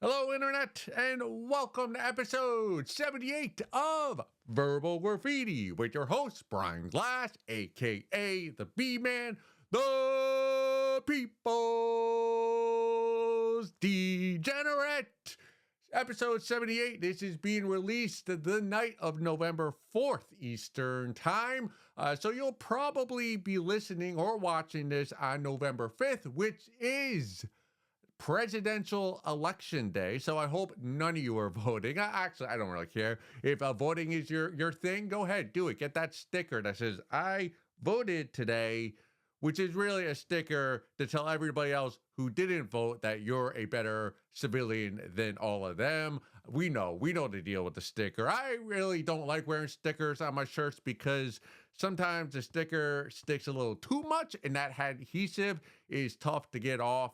Hello, Internet, and welcome to episode 78 of Verbal Graffiti with your host, Brian Glass, aka the B-Man, the People's Degenerate. Episode 78, this is being released the night of November 4th Eastern Time. So you'll probably be listening or watching this on November 5th, which is presidential election day. So I hope none of you are voting. Actually, I don't really care. If voting is your thing, go ahead, do it. Get that sticker that says, I voted today, which is really a sticker to tell everybody else who didn't vote that you're a better civilian than all of them. We know the deal with the sticker. I really don't like wearing stickers on my shirts because sometimes the sticker sticks a little too much and that adhesive is tough to get off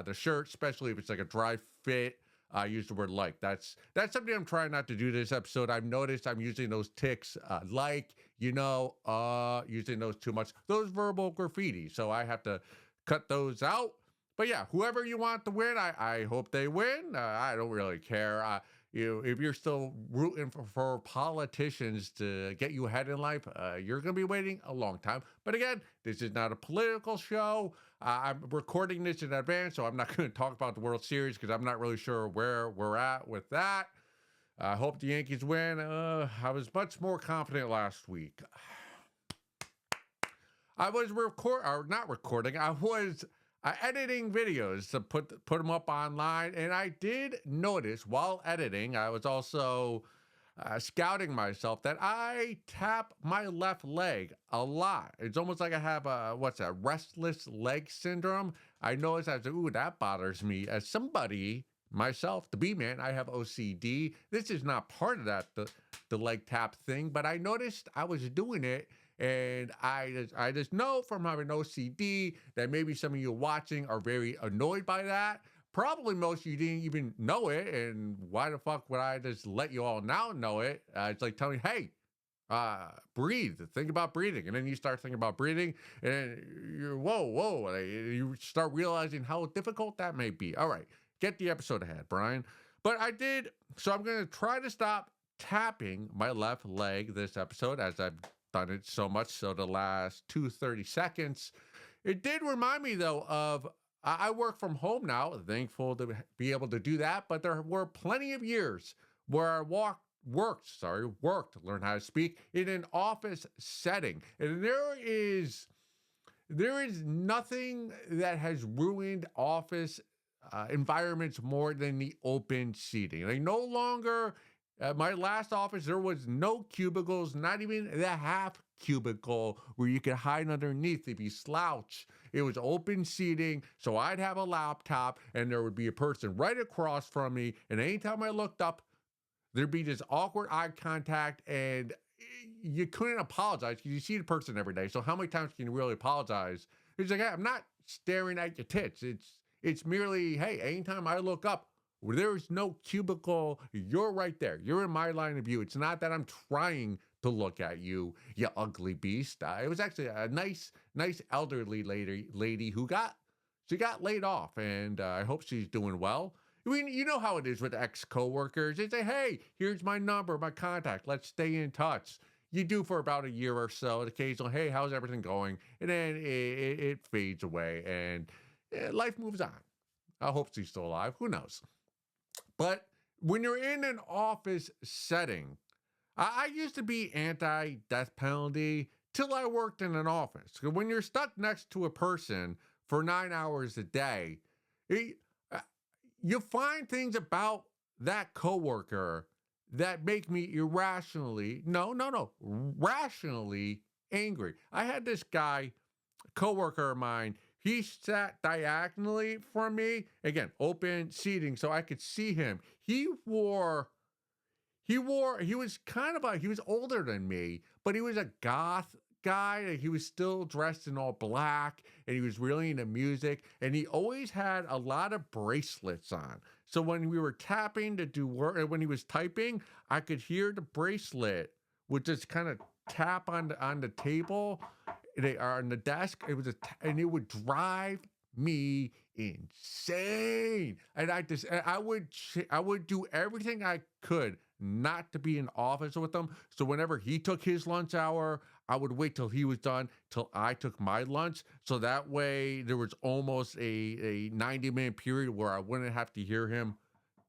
the shirt, especially if it's like a dry fit. I use the word like. That's something I'm trying not to do this episode. I've noticed I'm using those ticks using those too much. Those verbal graffiti. So I have to cut those out. But yeah, whoever you want to win, I hope they win. I don't really care. If you're still rooting for politicians to get you ahead in life, you're going to be waiting a long time. But again, this is not a political show. I'm recording this in advance, so I'm not going to talk about the World Series because I'm not really sure where we're at with that. I hope the Yankees win. I was much more confident last week. I was editing videos to put them up online, and I did notice while editing, I was also scouting myself that I tap my left leg a lot. It's almost like I have restless leg syndrome. I noticed that bothers me. As somebody, myself, the B-Man, I have OCD. This is not part of that, the leg tap thing, but I noticed I was doing it. And I just know from having OCD that maybe some of you watching are very annoyed by that. Probably most of you didn't even know it. And why the fuck would I just let you all now know it? It's like telling me, hey, breathe. Think about breathing. And then you start thinking about breathing. And you're, whoa. You start realizing how difficult that may be. All right, get the episode ahead, Brian. But I did. So I'm going to try to stop tapping my left leg this episode as I've done it so much so the last 30 seconds. It did remind me though of I work from home now, thankful to be able to do that, but there were plenty of years where I worked, learn how to speak in an office setting. And there is nothing that has ruined office environments more than the open seating. Like no longer at my last office, there was no cubicles, not even the half cubicle where you could hide underneath if you slouch. It was open seating, so I'd have a laptop, and there would be a person right across from me, and anytime I looked up, there'd be this awkward eye contact, and you couldn't apologize because you see the person every day, so how many times can you really apologize? It's like, hey, I'm not staring at your tits. It's merely, hey, anytime I look up, there's no cubicle. You're right there. You're in my line of view. It's not that I'm trying to look at you, you ugly beast. It was actually a nice elderly lady who got laid off, and I hope she's doing well. I mean, you know how it is with ex-coworkers. They say, hey, here's my number, my contact. Let's stay in touch. You do for about a year or so. Occasionally, hey, how's everything going? And then it fades away, and life moves on. I hope she's still alive. Who knows? But when you're in an office setting, I used to be anti-death penalty till I worked in an office. When you're stuck next to a person for 9 hours a day, you find things about that coworker that make me rationally angry. I had this guy, coworker of mine. He sat diagonally from me. Again, open seating so I could see him. He was older than me, but he was a goth guy. He was still dressed in all black, and he was really into music, and he always had a lot of bracelets on. So when we were tapping to do work, and when he was typing, I could hear the bracelet would just kind of tap on the table. They are on the desk. And it would drive me insane. And I would do everything I could not to be in office with him. So whenever he took his lunch hour, I would wait till he was done till I took my lunch. So that way there was almost a 90-minute period where I wouldn't have to hear him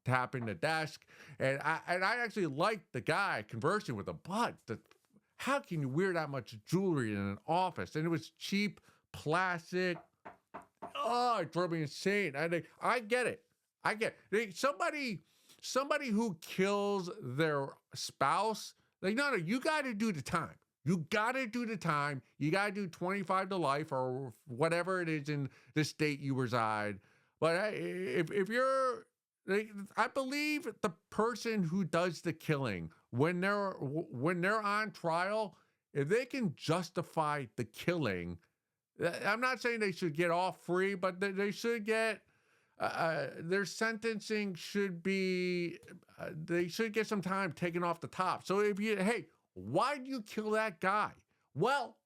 tapping the desk. And I actually liked the guy conversing with him, but how can you wear that much jewelry in an office? And it was cheap plastic. Oh, it drove me insane. I get it. I get it. Somebody who kills their spouse, like, no, you got to do the time. You got to do the time. You got to do 25 to life or whatever it is in the state you reside. But if you're, like, I believe the person who does the killing, when they're on trial, if they can justify the killing, I'm not saying they should get off free, but they should get their sentencing should be they should get some time taken off the top. So hey, why did you kill that guy? Well,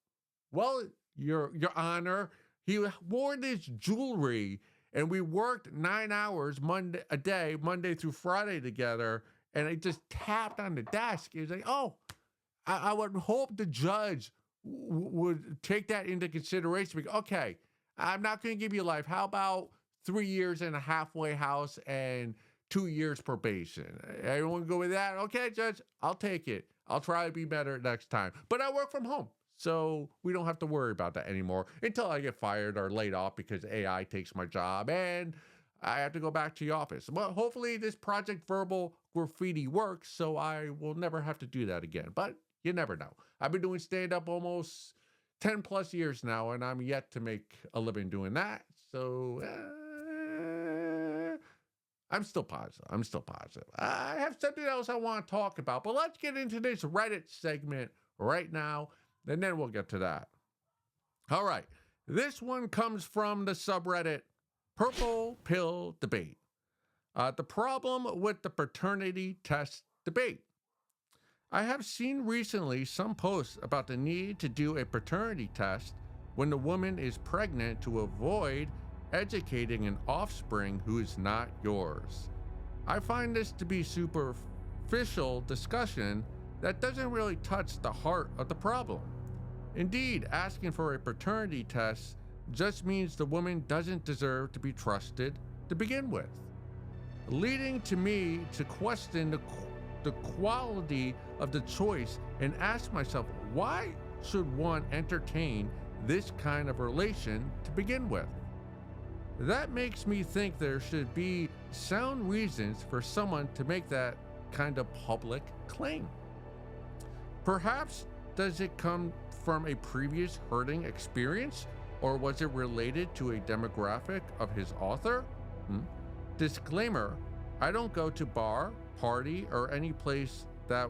your honor, he wore this jewelry and we worked 9 hours Monday through Friday together, and I just tapped on the desk. He was like, oh, I would hope the judge would take that into consideration. Okay, I'm not going to give you life. How about 3 years in a halfway house and 2 years probation? Everyone go with that? Okay, judge, I'll take it. I'll try to be better next time. But I work from home, so we don't have to worry about that anymore until I get fired or laid off because AI takes my job and I have to go back to the office. Well, hopefully this Project Verbal Graffiti works, so I will never have to do that again. But you never know. I've been doing stand-up almost 10 plus years now, and I'm yet to make a living doing that. So I'm still positive. I have something else I want to talk about, but let's get into this Reddit segment right now, and then we'll get to that. All right. This one comes from the subreddit Purple Pill Debate. The problem with the paternity test debate. I have seen recently some posts about the need to do a paternity test when the woman is pregnant to avoid educating an offspring who is not yours. I find this to be superficial discussion that doesn't really touch the heart of the problem. Indeed, asking for a paternity test just means the woman doesn't deserve to be trusted to begin with, leading to me to question the quality of the choice and ask myself, why should one entertain this kind of relation to begin with? That makes me think there should be sound reasons for someone to make that kind of public claim. Perhaps does it come from a previous hurting experience, or was it related to a demographic of his author? Disclaimer, I don't go to bar, party, or any place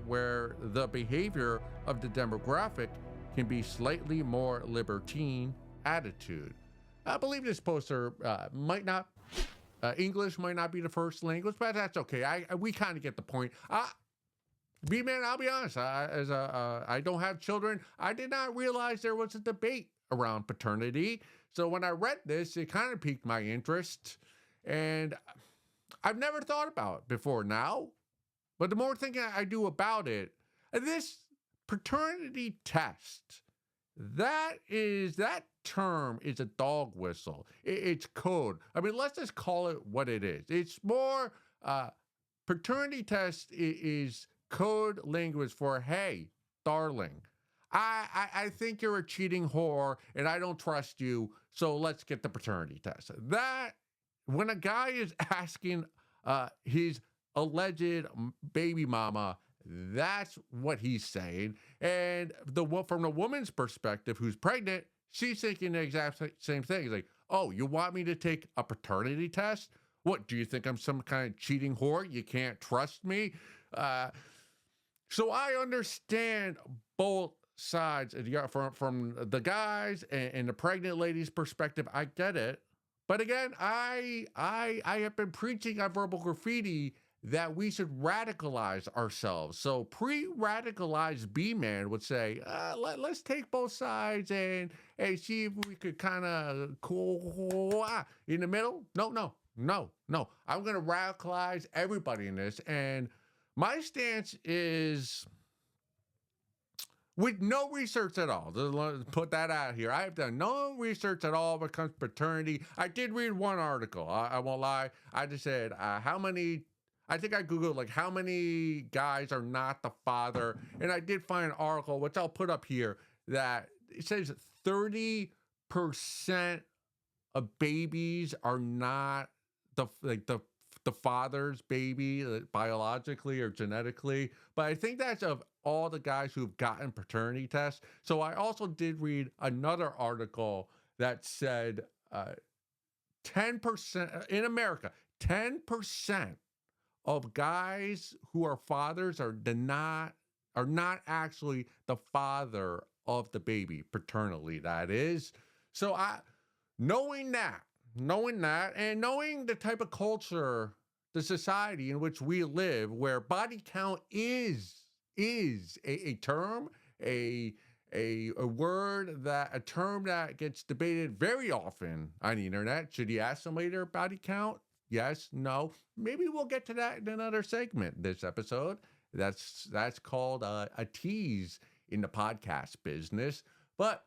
where the behavior of the demographic can be slightly more libertine attitude. I believe this poster might not, English might not be the first language, but that's okay. We kind of get the point. B-Man, I'll be honest, I don't have children. I did not realize there was a debate around paternity. So when I read this, it kind of piqued my interest. And I've never thought about it before now. But the more thinking I do about it, this paternity test, that term is a dog whistle. It's code. I mean, let's just call it what it is. It's more, paternity test is code language for, hey, darling, I think you're a cheating whore and I don't trust you, so let's get the paternity test. That, when a guy is asking his alleged baby mama, that's what he's saying. And from the woman's perspective who's pregnant, she's thinking the exact same thing. It's like, oh, you want me to take a paternity test? What, do you think I'm some kind of cheating whore? You can't trust me? So I understand both sides from the guys and the pregnant lady's perspective. I get it. But again, I have been preaching on verbal graffiti that we should radicalize ourselves. So pre-radicalized B-man would say, let's take both sides and see if we could kind of in the middle. No, no, no, no. I'm going to radicalize everybody in this. And my stance is with no research at all. Just put that out here. I have done no research at all when it comes to paternity. I did read one article. I won't lie. I just said, how many, I think I Googled like how many guys are not the father. And I did find an article, which I'll put up here, that it says 30% of babies are not the father's baby biologically or genetically. But I think that's of all the guys who've gotten paternity tests. So I also did read another article that said 10% in America, 10% of guys who are fathers are not actually the father of the baby, paternally, that is. So knowing that, and knowing the type of culture, the society in which we live, where body count is a term, a term that gets debated very often on the internet. Should you ask somebody their body count? Yes, no. Maybe we'll get to that in another segment this episode. That's called a tease in the podcast business. But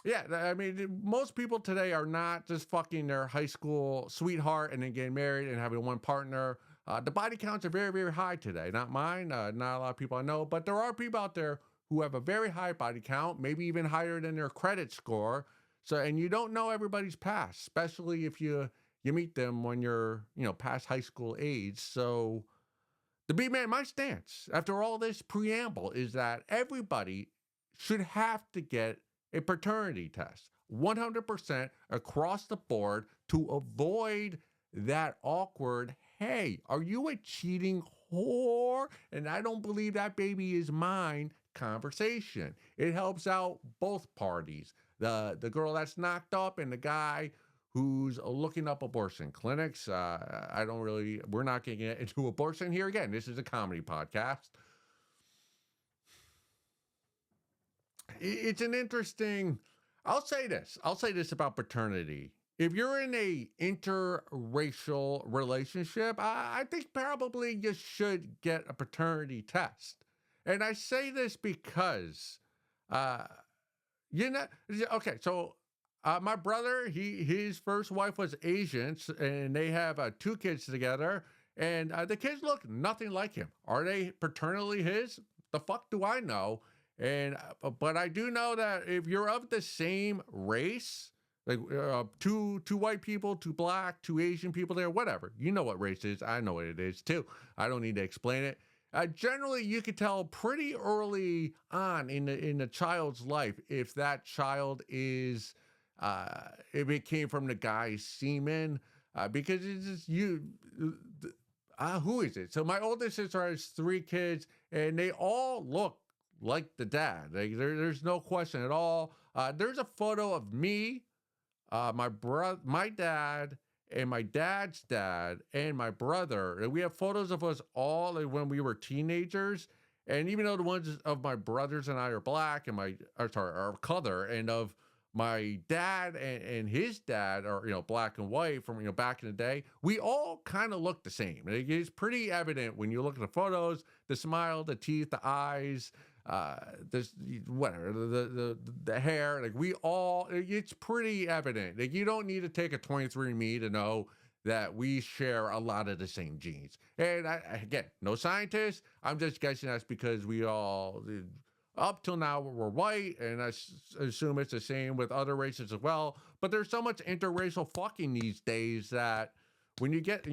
yeah, I mean, most people today are not just fucking their high school sweetheart and then getting married and having one partner. The body counts are very, very high today. Not mine, not a lot of people I know, but there are people out there who have a very high body count, maybe even higher than their credit score. So, and you don't know everybody's past, especially if you meet them when you're, past high school age. So the B-man, my stance after all this preamble is that everybody should have to get a paternity test 100% across the board to avoid that awkward, hey, are you a cheating whore? And I don't believe that baby is mine conversation. It helps out both parties. The girl that's knocked up and the guy who's looking up abortion clinics. We're not going to get into abortion here again. This is a comedy podcast. It's an interesting, I'll say this about paternity. If you're in a interracial relationship, I think probably you should get a paternity test. And I say this because, okay, so my brother, his first wife was Asian, and they have 2 kids together, and the kids look nothing like him. Are they paternally his? The fuck do I know? And but I do know that if you're of the same race, like 2 white people, 2 black, 2 Asian people there, whatever, you know what race is. I know what it is too. I don't need to explain it. Generally, you can tell pretty early on in the child's life if that child is if it came from the guy's semen, because it's just who is it? So my oldest sister has 3 kids, and they all look like the dad. There's no question at all. There's a photo of me, my dad, and my dad's dad, and my brother. And we have photos of us all when we were teenagers. And even though the ones of my brothers and I are black, and are color, and of my dad and his dad are, black and white from, back in the day, we all kind of look the same. It's pretty evident when you look at the photos, the smile, the teeth, the eyes, this whatever, the hair, like it's pretty evident. Like you don't need to take a 23andMe to know that we share a lot of the same genes. And again, no scientist. I'm just guessing that's because we all, up till now, we're white, and I assume it's the same with other races as well. But there's so much interracial fucking these days that when you get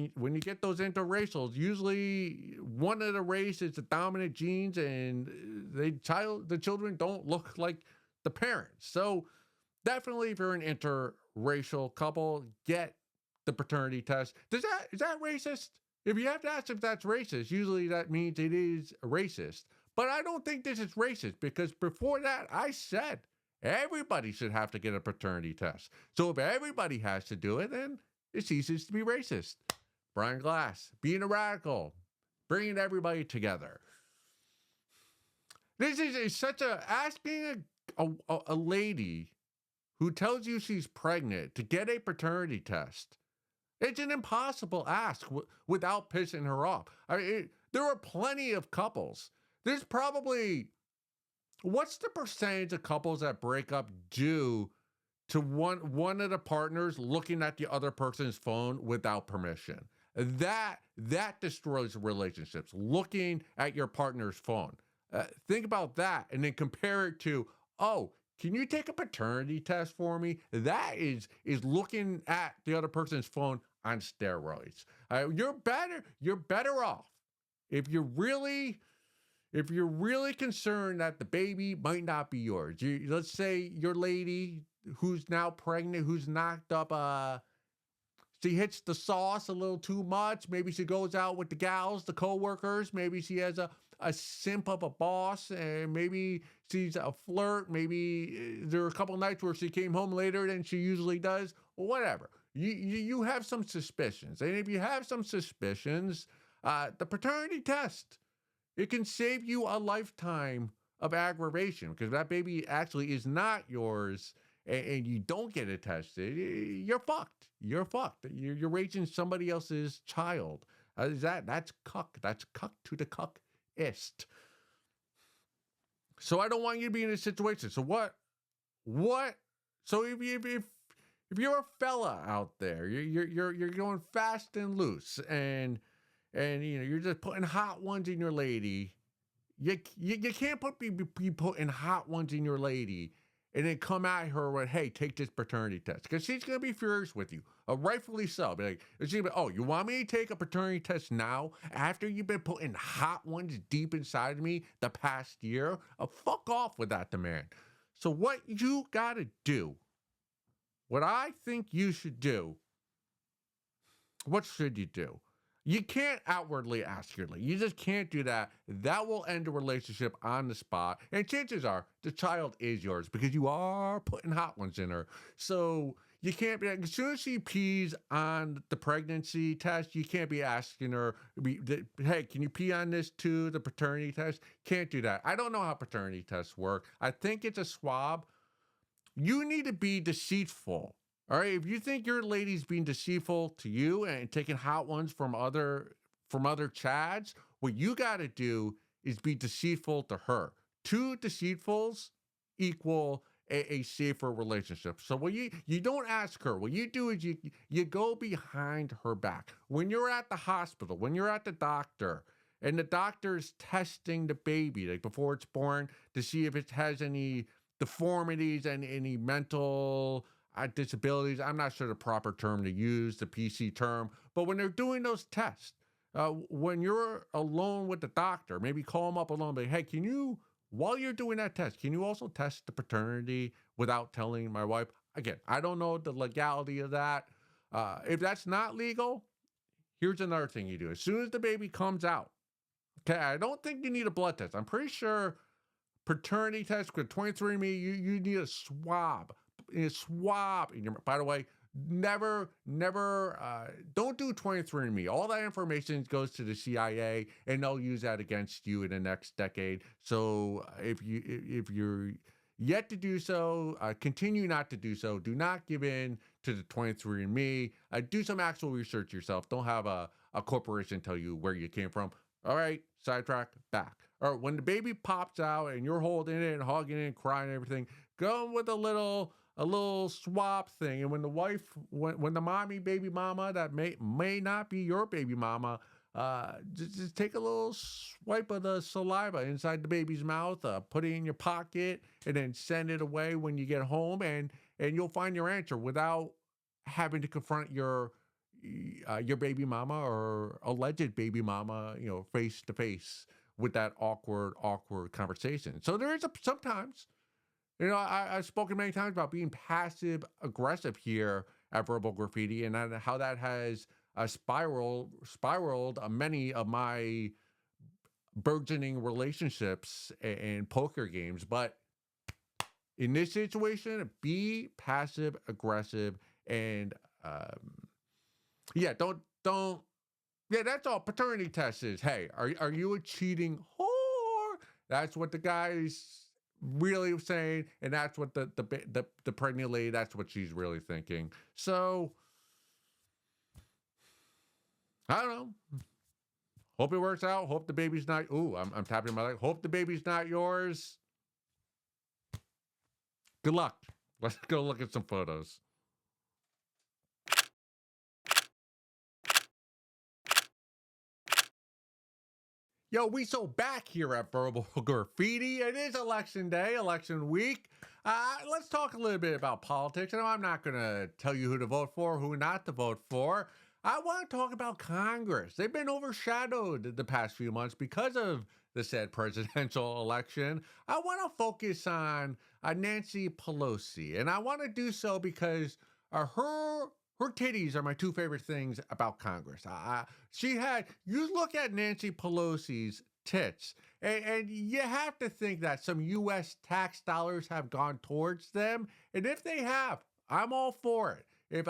those interracials, usually one of the race is the dominant genes, and the children don't look like the parents. So definitely, if you're an interracial couple, get the paternity test. Is that racist? If you have to ask if that's racist, usually that means it is racist. But I don't think this is racist, because before that, I said everybody should have to get a paternity test. So if everybody has to do it, then it ceases to be racist. Brian Glass, being a radical. bringing everybody together. This is such a asking a lady who tells you she's pregnant to get a paternity test. It's an impossible ask without pissing her off. I mean, there are plenty of couples. There's probably, what's the percentage of couples that break up due to one of the partners looking at the other person's phone without permission? That destroys relationships. Looking at your partner's phone. Think about that, and then compare it to, oh, can you take a paternity test for me? That is looking at the other person's phone on steroids. You're better off if you're really concerned that the baby might not be yours. Let's say your lady who's now pregnant, who's knocked up, she hits the sauce a little too much. Maybe she goes out with the gals, the coworkers. Maybe she has a simp of a boss, and maybe she's a flirt. Maybe there are a couple nights where she came home later than she usually does. Whatever. You have some suspicions, and if you have some suspicions, the paternity test, it can save you a lifetime of aggravation, because that baby actually is not yours, and you don't get it tested. You're fucked. You're fucked. You're raising somebody else's child. That's cuck. That's cuck to the cuckist. So I don't want you to be in this situation. So what? So if you're a fella out there, you're going fast and loose, and you're just putting hot ones in your lady. You can't be putting hot ones in your lady and then come at her with, hey, take this paternity test, because she's gonna be furious with you, rightfully so. Be like, she's gonna be, oh, you want me to take a paternity test now after you've been putting hot ones deep inside of me the past year? Fuck off with that demand. So what you gotta do, what I think you should do, what should you do? You can't outwardly ask your lady. You just can't do that. That will end the relationship on the spot. And chances are the child is yours, because you are putting hot ones in her. So you can't be, as soon as she pees on the pregnancy test, you can't be asking her, hey, can you pee on this too, the paternity test? Can't do that. I don't know how paternity tests work. I think it's a swab. You need to be deceitful. All right, if you think your lady's being deceitful to you and taking hot ones from other chads, what you got to do is be deceitful to her. Two deceitfuls equal a safer relationship. So what you don't ask her. What you do is you go behind her back. When you're at the hospital, when you're at the doctor, and the doctor's testing the baby, like before it's born, to see if it has any deformities and any mental disabilities. I'm not sure the proper term to use, the PC term, but when they're doing those tests, when you're alone with the doctor, maybe call them up alone, but hey, can you, while you're doing that test, can you also test the paternity without telling my wife? Again, I don't know the legality of that. If that's not legal, here's another thing you do. As soon as the baby comes out, okay, I don't think you need a blood test. I'm pretty sure paternity test with 23andMe, you need a swab. By the way, never, don't do 23andMe. All that information goes to the CIA, and they'll use that against you in the next decade. So if you're yet to do so, continue not to do so. Do not give in to the 23andMe. Do some actual research yourself. Don't have a corporation tell you where you came from. All right, sidetrack, back. Or when the baby pops out and you're holding it and hugging it and crying and everything, go with a little swap thing. And when the wife, when the mommy, baby mama that may not be your baby mama, just take a little swipe of the saliva inside the baby's mouth, put it in your pocket, and then send it away when you get home, and you'll find your answer without having to confront your baby mama or alleged baby mama, face to face with that awkward conversation. So there is sometimes, I've spoken many times about being passive aggressive here at Verbal Graffiti, and how that has spiraled many of my burgeoning relationships and poker games. But in this situation, be passive aggressive, and don't Yeah, that's all paternity test is. Hey, are you a cheating whore? That's what the guy's really saying, and that's what the pregnant lady, that's what she's really thinking. So I don't know. Hope it works out. Hope the baby's not. Ooh, I'm tapping my leg. Hope the baby's not yours. Good luck. Let's go look at some photos. Yo, we so back here at Verbal Graffiti. It is election day, election week. Let's talk a little bit about politics. I know I'm not going to tell you who to vote for, who not to vote for. I want to talk about Congress. They've been overshadowed the past few months because of the said presidential election. I want to focus on Nancy Pelosi, and I want to do so because her titties are my two favorite things about Congress. She had, you look at Nancy Pelosi's tits, and you have to think that some U.S. tax dollars have gone towards them. And if they have, I'm all for it. If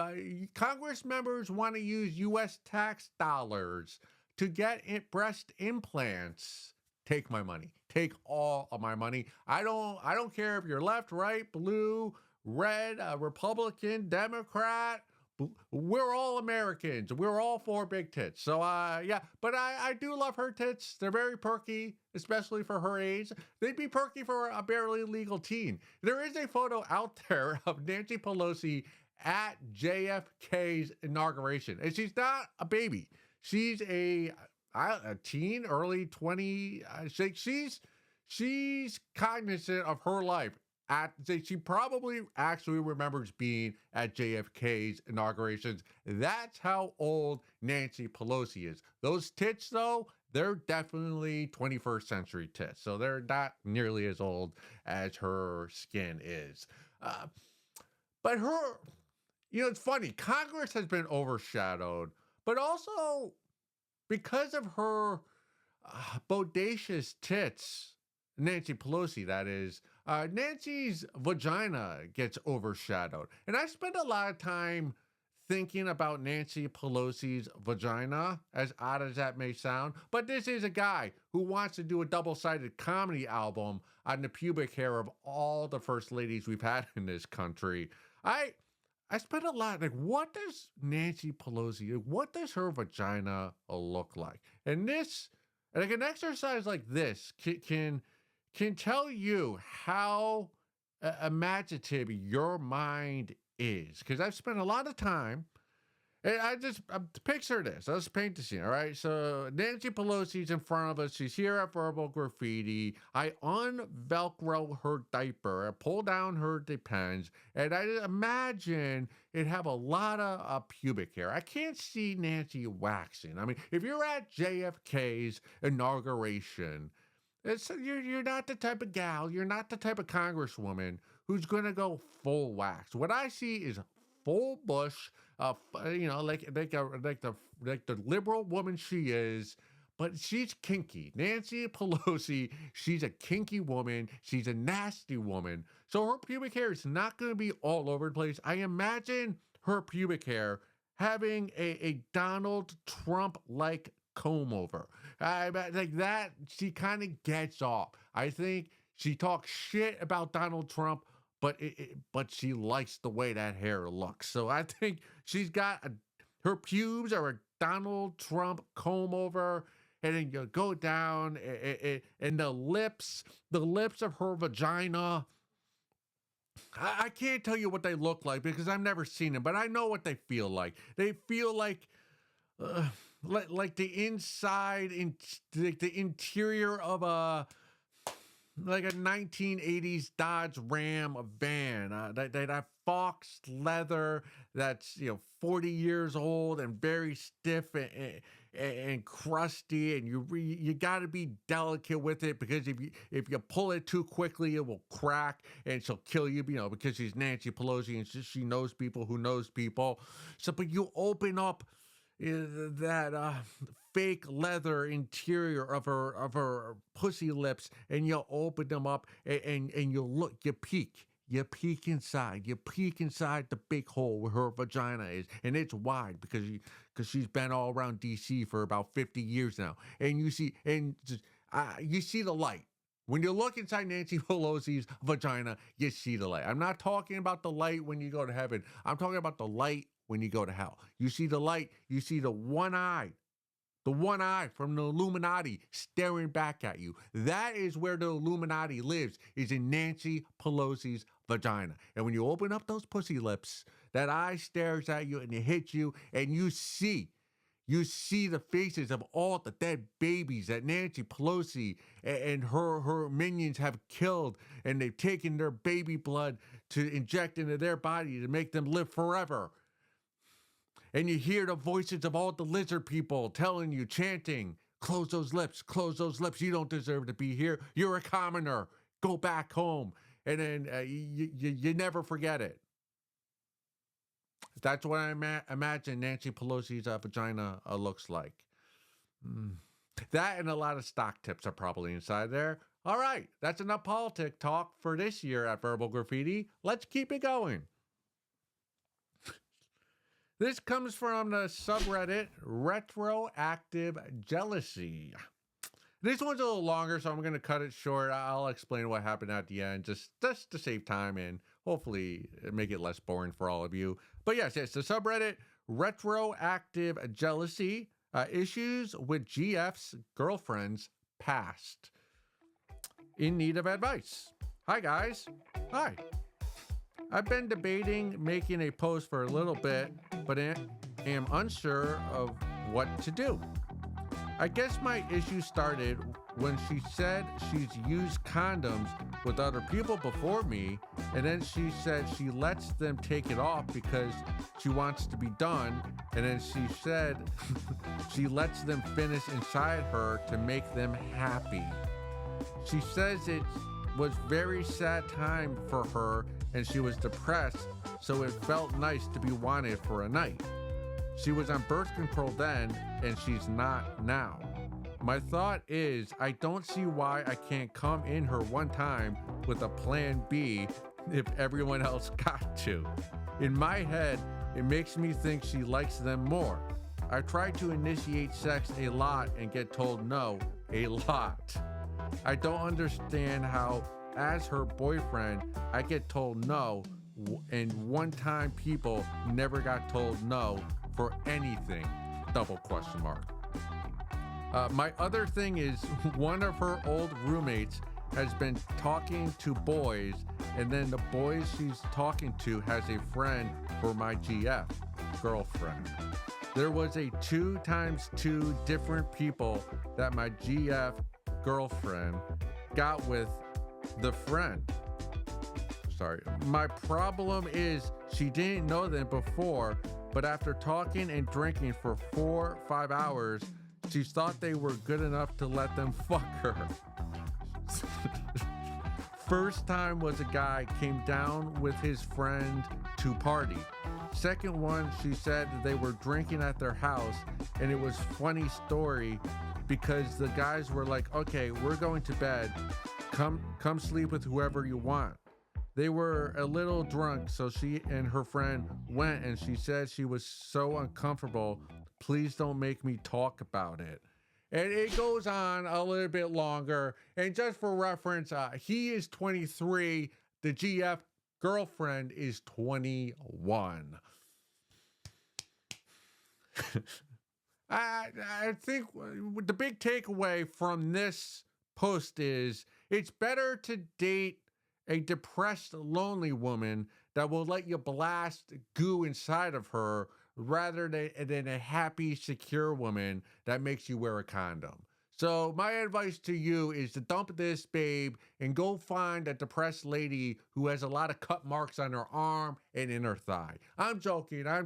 Congress members want to use U.S. tax dollars to get breast implants, take my money. Take all of my money. I don't care if you're left, right, blue, red, Republican, Democrat. We're all Americans. We're all for big tits. So, yeah, but I do love her tits. They're very perky, especially for her age. They'd be perky for a barely legal teen. There is a photo out there of Nancy Pelosi at JFK's inauguration, and she's not a baby. She's a teen, early 20. She's cognizant of her life. She probably actually remembers being at JFK's inaugurations. That's how old Nancy Pelosi is. Those tits, though, they're definitely 21st century tits. So they're not nearly as old as her skin is. But her, it's funny. Congress has been overshadowed, but also because of her bodacious tits, Nancy Pelosi, that is, Nancy's vagina gets overshadowed. And I spend a lot of time thinking about Nancy Pelosi's vagina, as odd as that may sound. But this is a guy who wants to do a double-sided comedy album on the pubic hair of all the first ladies we've had in this country. I spent a lot, like, what does Nancy Pelosi, what does her vagina look like? And this, like an exercise like this can tell you how imaginative your mind is. Because I've spent a lot of time, and picture this. Let's paint the scene, all right? So Nancy Pelosi's in front of us. She's here at Verbal Graffiti. I un-Velcro her diaper. I pull down her Depends, and I imagine it'd have a lot of pubic hair. I can't see Nancy waxing. I mean, if you're at JFK's inauguration, you're not the type of gal, you're not the type of congresswoman who's gonna go full wax. What I see is full bush, like the liberal woman she is, but she's kinky. Nancy Pelosi, she's a kinky woman. She's a nasty woman. So her pubic hair is not gonna be all over the place. I imagine her pubic hair having a Donald Trump-like comb over. Like that, she kind of gets off. I think she talks shit about Donald Trump, but she likes the way that hair looks. So I think she's got her pubes are a Donald Trump comb over, and then you go down, and the lips of her vagina. I can't tell you what they look like because I've never seen them, but I know what they feel like. They feel like the inside, the interior of a 1980s Dodge Ram van, that Fox leather that's 40 years old and very stiff and crusty, and you got to be delicate with it because if you pull it too quickly, it will crack and she'll kill you. Because she's Nancy Pelosi and she knows people who knows people. So, but you open up that fake leather interior of her pussy lips, and you open them up, and you peek inside the big hole where her vagina is, and it's wide because because she's been all around DC for about 50 years now. And you see the light. When you look inside Nancy Pelosi's vagina, you see the light. I'm not talking about the light when you go to heaven. I'm talking about the light when you go to hell. You see the light, you see the one eye from the Illuminati staring back at you. That is where the Illuminati lives, is in Nancy Pelosi's vagina. And when you open up those pussy lips, that eye stares at you and it hits you, and you see the faces of all the dead babies that Nancy Pelosi and her minions have killed, and they've taken their baby blood to inject into their body to make them live forever. And you hear the voices of all the lizard people telling you, chanting, close those lips, you don't deserve to be here, you're a commoner, go back home. And then you never forget it. That's what I imagine Nancy Pelosi's vagina looks like. That and a lot of stock tips are probably inside there. All right, that's enough politic talk for this year at Verbal Graffiti. Let's keep it going. This comes from the subreddit Retroactive Jealousy. This one's a little longer, so I'm going to cut it short. I'll explain what happened at the end, just to save time and hopefully make it less boring for all of you. But yes, the subreddit Retroactive Jealousy, issues with GF's girlfriend's past. In need of advice. Hi, guys. Hi. I've been debating making a post for a little bit, but am unsure of what to do. I guess my issue started when she said she's used condoms with other people before me, and then she said she lets them take it off because she wants to be done, and then she said she lets them finish inside her to make them happy. She says it was very sad time for her and she was depressed, so it felt nice to be wanted for a night. She was on birth control then, and she's not now. My thought is, I don't see why I can't come in her one time with a plan B if everyone else got to. In my head, it makes me think she likes them more. I try to initiate sex a lot and get told no a lot. I don't understand how, as her boyfriend, I get told no, and one time people never got told no for anything, double question mark. My other thing is, one of her old roommates has been talking to boys, and then the boys she's talking to has a friend for my GF girlfriend. There was a 2x2 different people that my GF girlfriend got with the friend. Sorry. My problem is she didn't know them before, but after talking and drinking for 4-5 hours, she thought they were good enough to let them fuck her. First time was a guy came down with his friend to party. Second one, she said they were drinking at their house, and it was funny story because the guys were like, okay, we're going to bed. Come sleep with whoever you want. They were a little drunk, so she and her friend went, and she said she was so uncomfortable. Please don't make me talk about it. And it goes on a little bit longer. And just for reference, he is 23. The GF girlfriend is 21. I think the big takeaway from this post is it's better to date a depressed, lonely woman that will let you blast goo inside of her rather than a happy, secure woman that makes you wear a condom. So my advice to you is to dump this babe and go find a depressed lady who has a lot of cut marks on her arm and in her thigh. I'm joking. I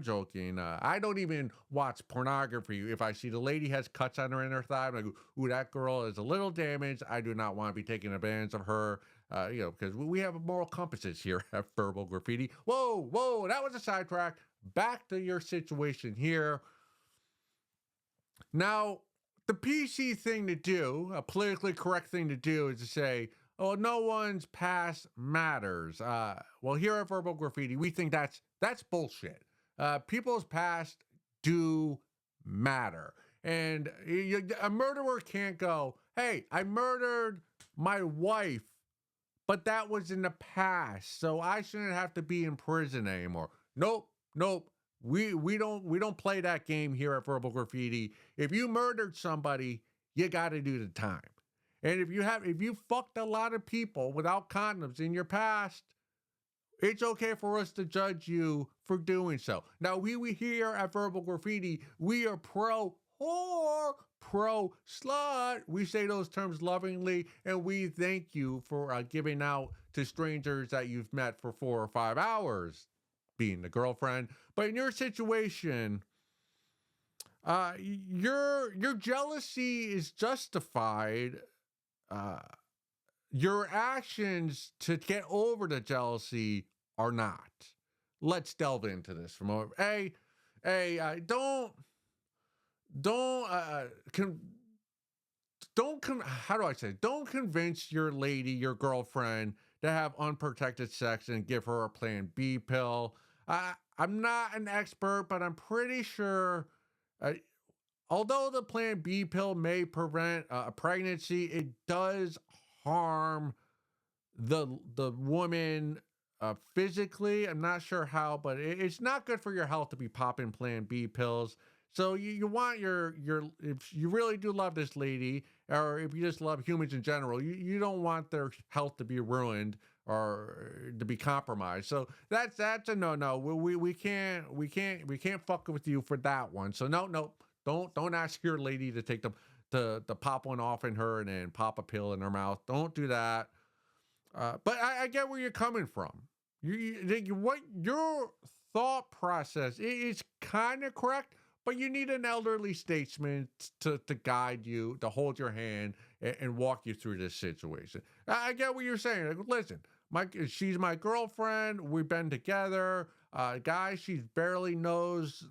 don't even watch pornography. If I see the lady has cuts on her in her thigh, I'm like, ooh, that girl is a little damaged. I do not want to be taking advantage of her. Because we have moral compasses here at Verbal Graffiti. Whoa, that was a sidetrack. Back to your situation here. Now, the PC thing to do, a politically correct thing to do, is to say, oh, no one's past matters. Well, here at Verbal Graffiti, we think that's bullshit. People's past do matter. And a murderer can't go, hey, I murdered my wife, but that was in the past, so I shouldn't have to be in prison anymore. Nope, nope. We don't play that game here at Verbal Graffiti. If you murdered somebody, you got to do the time. And if you fucked a lot of people without condoms in your past, it's okay for us to judge you for doing so. Now, we here at Verbal Graffiti, we are pro whore, pro slut. We say those terms lovingly, and we thank you for giving out to strangers that you've met for 4 or 5 hours, being the girlfriend. But in your situation, your jealousy is justified. Uh, your actions to get over the jealousy are not. Let's delve into this for a moment. Don't how do I say? Don't convince your lady, your girlfriend, to have unprotected sex and give her a Plan B pill. I'm not an expert, but I'm pretty sure. Uh, Although the Plan B pill may prevent a pregnancy, it does harm the woman physically. I'm not sure how, but it's not good for your health to be popping Plan B pills. So you want your if you really do love this lady, or if you just love humans in general, you don't want their health to be ruined or to be compromised. So that's a no. We can't fuck with you for that one. So no. Don't ask your lady to take the pop one off in her and then pop a pill in her mouth. Don't do that. But I get where you're coming from. What your thought process is kind of correct, but you need an elderly statesman to guide you, to hold your hand and walk you through this situation. I get what you're saying. Like, listen, she's my girlfriend. We've been together. Guys, she barely knows.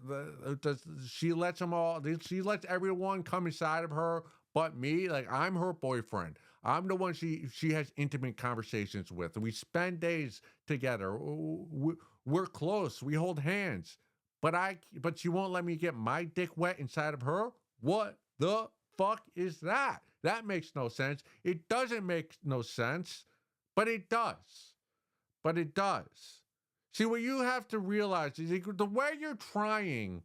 She lets them all. She lets everyone come inside of her, but me. Like, I'm her boyfriend. I'm the one she has intimate conversations with. We spend days together. We're close. We hold hands. But she won't let me get my dick wet inside of her. What the fuck is that? That makes no sense. It doesn't make no sense, but it does. But it does. See, what you have to realize is the way you're trying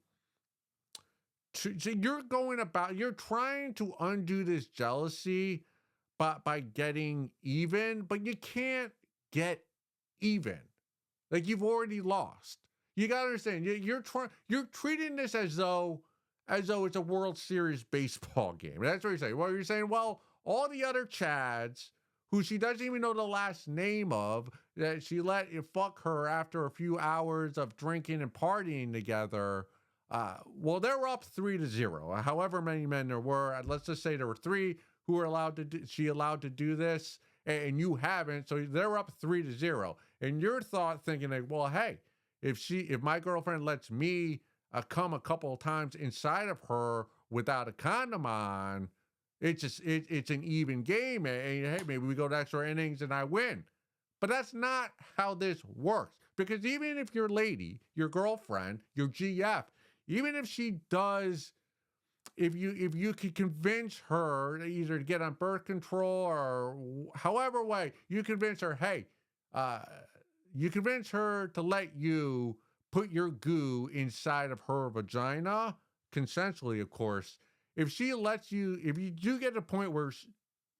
you're trying to undo this jealousy by getting even, but you can't get even. Like, you've already lost. You gotta understand, you're treating this as though it's a World Series baseball game. That's what you're saying. Well, you're saying, well, all the other Chads who she doesn't even know the last name of, that she let you fuck her after a few hours of drinking and partying together. Well, they're up 3-0. However many men there were, let's just say there were three who were she allowed to do this, and you haven't. So they're up 3-0. And your thought thinking like, well, hey, if my girlfriend lets me come a couple of times inside of her without a condom on, it's an even game. And hey, maybe we go to extra innings and I win. But that's not how this works. Because even if your lady, your girlfriend, your GF, even if she does, if you can convince her either to get on birth control or however way you convince her, hey, you convince her to let you put your goo inside of her vagina, consensually, of course. If you do get to a point where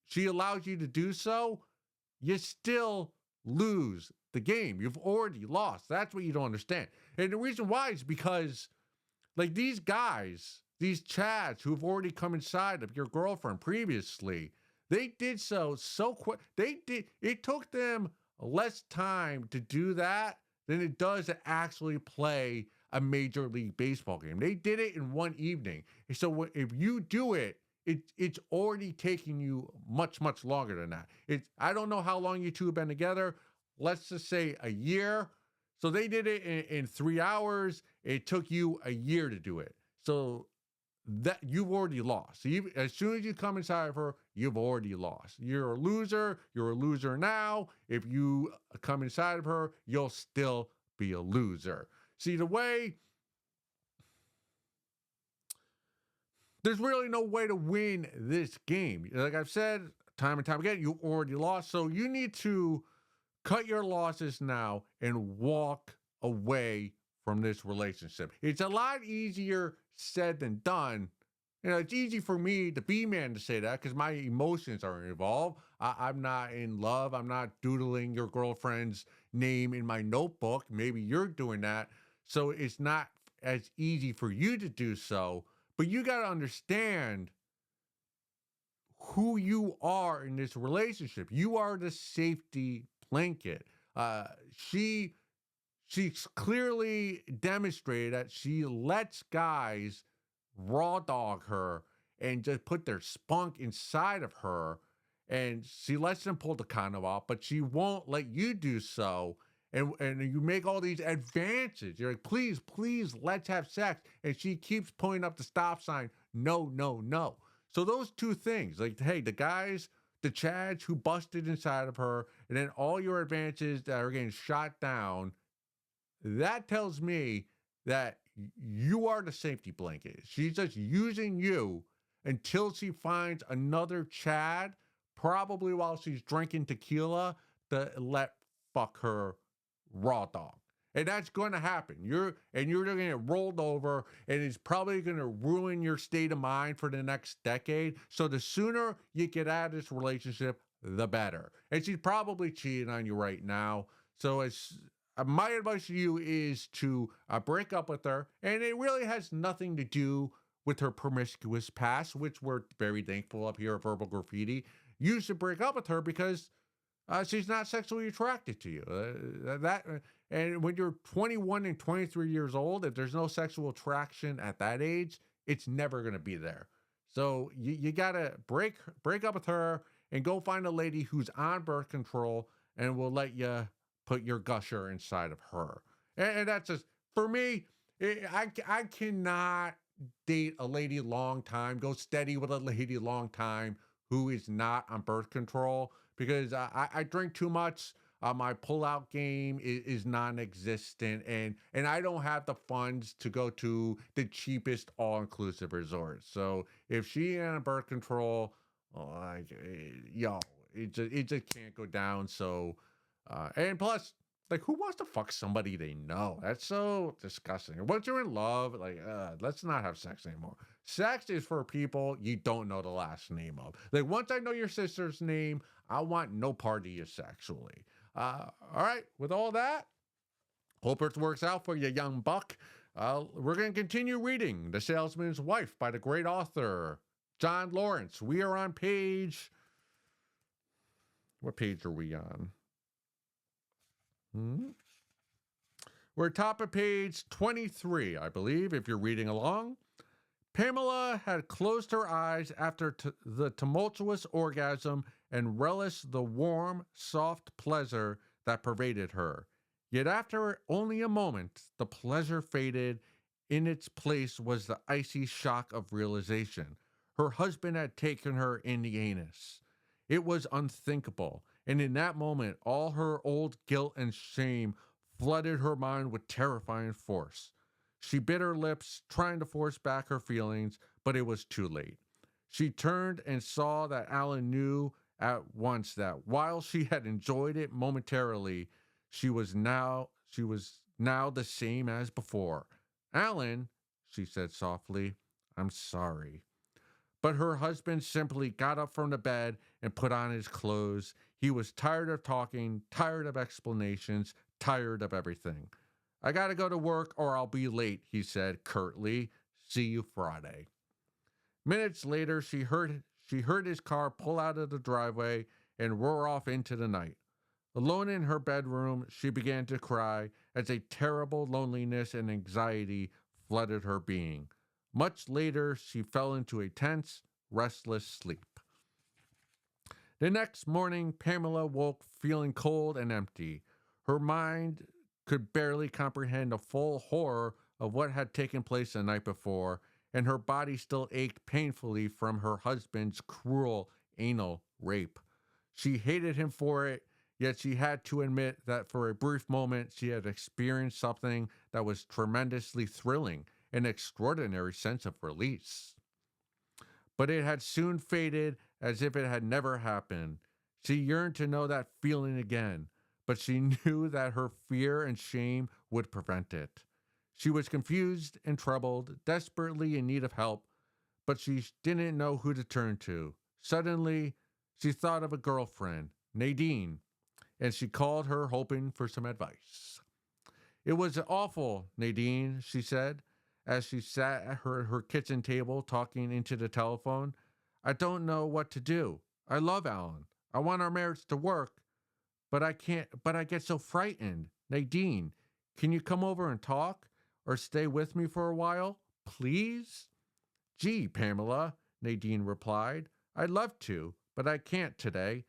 she allows you to do so, you still lose the game. You've already lost. That's what you don't understand. And the reason why is because, like, these guys, these Chads who've already come inside of your girlfriend previously, they did so quick. It took them less time to do that than it does to actually play a Major League Baseball game. They did it in one evening. So if you do it, it's already taking you much, much longer than that. I don't know how long you two have been together. Let's just say a year. So they did it in 3 hours. It took you a year to do it. So that you've already lost. So as soon as you come inside of her, you've already lost. You're a loser. You're a loser now. If you come inside of her, you'll still be a loser. See, the way There's really no way to win this game. Like I've said time and time again, you already lost. So you need to cut your losses now and walk away from this relationship. It's a lot easier said than done. It's easy for me, the B man, to say that because my emotions are involved. I'm not in love. I'm not doodling your girlfriend's name in my notebook. Maybe you're doing that. So it's not as easy for you to do so. But you got to understand who you are in this relationship. You are the safety blanket. She she's clearly demonstrated that she lets guys raw dog her and just put their spunk inside of her, and she lets them pull the condom off, but she won't let you do so. And you make all these advances. You're like, please, please, let's have sex. And she keeps pulling up the stop sign. No, no, no. So those two things, like, hey, the guys, the Chads who busted inside of her, and then all your advances that are getting shot down, that tells me that you are the safety blanket. She's just using you until she finds another Chad, probably while she's drinking tequila, to let fuck her raw dog. And that's going to happen. You're going to get rolled over, and it's probably going to ruin your state of mind for the next decade. So the sooner you get out of this relationship, the better. And she's probably cheating on you right now. So it's my advice to you is to break up with her, and it really has nothing to do with her promiscuous past, which we're very thankful up here at Verbal Graffiti. You should break up with her because she's not sexually attracted to you. And when you're 21 and 23 years old, if there's no sexual attraction at that age, it's never going to be there. So you got to break up with her and go find a lady who's on birth control and will let you put your gusher inside of her. And that's just, for me, I cannot date a lady long time, go steady with a lady long time who is not on birth control, because I drink too much. My pullout game is non-existent, and I don't have the funds to go to the cheapest all-inclusive resort. So if she on birth control, it just can't go down. So, and plus, like, who wants to fuck somebody they know? That's so disgusting. Once you're in love, like, let's not have sex anymore. Sex is for people you don't know the last name of. Like, once I know your sister's name, I want no part of you sexually. All right, with all that, hope it works out for you, young buck. We're going to continue reading The Salesman's Wife by the great author, John Lawrence. We are on page... What page are we on? We're top of page 23, I believe, if you're reading along. Pamela had closed her eyes after the tumultuous orgasm and relished the warm, soft pleasure that pervaded her. Yet after only a moment, the pleasure faded. In its place was the icy shock of realization. Her husband had taken her in the anus. It was unthinkable, and in that moment, all her old guilt and shame flooded her mind with terrifying force. She bit her lips, trying to force back her feelings, but it was too late. She turned and saw that Alan knew at once that while she had enjoyed it momentarily, she was now the same as before. "Alan," she said softly, "I'm sorry." But her husband simply got up from the bed and put on his clothes. He was tired of talking, tired of explanations, tired of everything. "I gotta go to work or I'll be late," he said curtly. "See you Friday." Minutes later, she heard his car pull out of the driveway and roar off into the night. Alone in her bedroom, she began to cry as a terrible loneliness and anxiety flooded her being. Much later, she fell into a tense, restless sleep. The next morning, Pamela woke feeling cold and empty. Her mind could barely comprehend the full horror of what had taken place the night before, and her body still ached painfully from her husband's cruel anal rape. She hated him for it, yet she had to admit that for a brief moment she had experienced something that was tremendously thrilling, an extraordinary sense of release. but it had soon faded as if it had never happened. She yearned to know that feeling again, but she knew that her fear and shame would prevent it. She was confused and troubled, desperately in need of help, but she didn't know who to turn to. Suddenly, she thought of a girlfriend, Nadine, and she called her hoping for some advice. It was awful, Nadine, she said, as she sat at her kitchen table talking into the telephone. I don't know what to do. I love Alan. I want our marriage to work, but I can't, but I get so frightened. Nadine, can you come over and talk or stay with me for a while? Please? Gee, Pamela, Nadine replied. I'd love to, but I can't today.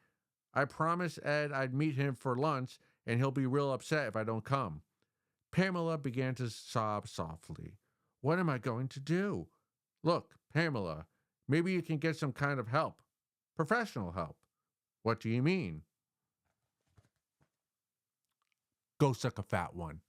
I promised Ed I'd meet him for lunch, and he'll be real upset if I don't come. Pamela began to sob softly. What am I going to do? Look, Pamela, maybe you can get some kind of help. Professional help. What do you mean? Go suck a fat one.